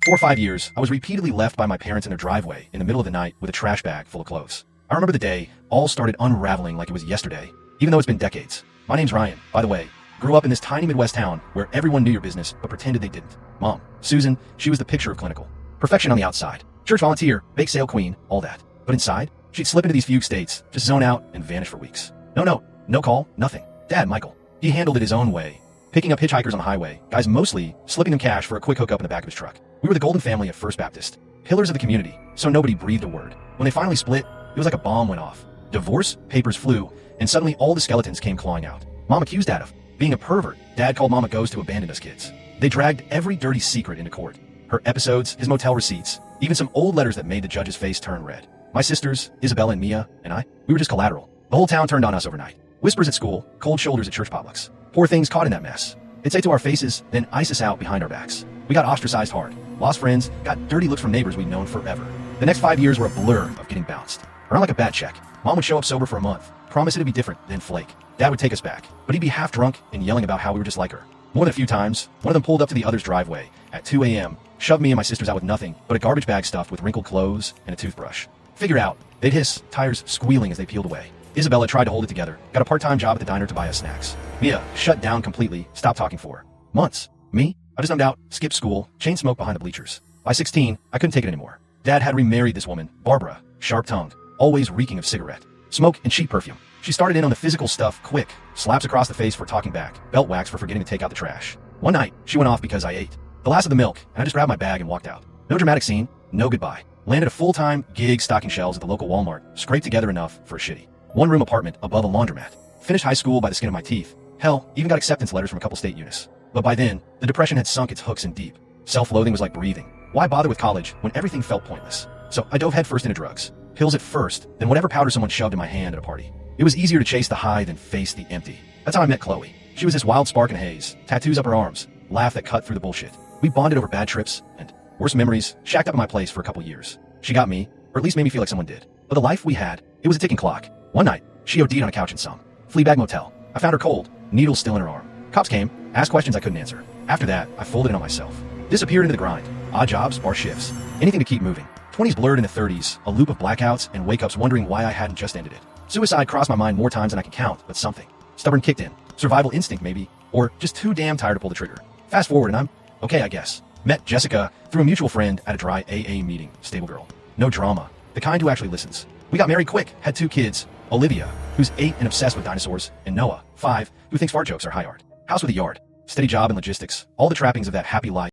4 or 5 years, I was repeatedly left by my parents in their driveway in the middle of the night with a trash bag full of clothes. I remember the day all started unraveling like it was yesterday, even though it's been decades. My name's Ryan, by the way. Grew up in this tiny Midwest town where everyone knew your business but pretended they didn't. Mom, Susan, she was the picture of clinical perfection on the outside. Church volunteer, bake sale queen, all that. But inside, she'd slip into these fugue states, just zone out and vanish for weeks. No note, no call, nothing. Dad, Michael, he handled it his own way. Picking up hitchhikers on the highway, guys mostly slipping them cash for a quick hookup in the back of his truck. We were the golden family at First Baptist, pillars of the community, so nobody breathed a word. When they finally split, it was like a bomb went off. Divorce papers flew, and suddenly all the skeletons came clawing out. Mom accused Dad of being a pervert. Dad called Mom a ghost who abandoned us kids. They dragged every dirty secret into court. Her episodes, his motel receipts, even some old letters that made the judge's face turn red. My sisters, Isabella and Mia, and I, we were just collateral. The whole town turned on us overnight. Whispers at school, cold shoulders at church potlucks. Poor things caught in that mess. They'd say to our faces, then ice us out behind our backs. We got ostracized hard, lost friends, got dirty looks from neighbors we'd known forever. The next 5 years were a blur of getting bounced. Around like a bad check. Mom would show up sober for a month, promise it'd be different, then flake. Dad would take us back, but he'd be half drunk and yelling about how we were just like her. More than a few times, one of them pulled up to the other's driveway at 2 a.m., shoved me and my sisters out with nothing but a garbage bag stuffed with wrinkled clothes and a toothbrush. Figure out, they'd hiss, tires squealing as they peeled away. Isabella tried to hold it together, got a part-time job at the diner to buy us snacks. Mia shut down completely, stopped talking for months. Me? I just numbed out, skipped school, chain smoked behind the bleachers. By 16, I couldn't take it anymore. Dad had remarried this woman, Barbara, sharp-tongued, always reeking of cigarette, smoke, and cheap perfume. She started in on the physical stuff quick, slaps across the face for talking back, belt wax for forgetting to take out the trash. One night, she went off because I ate the last of the milk, and I just grabbed my bag and walked out. No dramatic scene, no goodbye. Landed a full-time gig stocking shelves at the local Walmart, scraped together enough for a shitty one-room apartment above a laundromat. Finished high school by the skin of my teeth. Hell, even got acceptance letters from a couple state unis. But by then, the depression had sunk its hooks in deep. Self-loathing was like breathing. Why bother with college when everything felt pointless? So I dove headfirst into drugs. Pills at first, then whatever powder someone shoved in my hand at a party. It was easier to chase the high than face the empty. That's how I met Chloe. She was this wild spark in haze, tattoos up her arms, laugh that cut through the bullshit. We bonded over bad trips and worse memories, shacked up in my place for a couple years. She got me, or at least made me feel like someone did. But the life we had, it was a ticking clock. One night, she OD'd on a couch in some Fleabag motel. I found her cold, needles still in her arm. Cops came, asked questions I couldn't answer. After that, I folded in on myself. Disappeared into the grind. Odd jobs, bar shifts. Anything to keep moving. 20s blurred into 30s, a loop of blackouts and wake-ups wondering why I hadn't just ended it. Suicide crossed my mind more times than I can count, but something stubborn kicked in. Survival instinct maybe, or just too damn tired to pull the trigger. Fast forward and I'm okay, I guess. Met Jessica through a mutual friend at a dry AA meeting. Stable girl. No drama. The kind who actually listens. We got married quick, had 2 kids. Olivia, who's 8 and obsessed with dinosaurs, and Noah, 5, who thinks fart jokes are high art. House with a yard. Steady job and logistics. All the trappings of that happy life.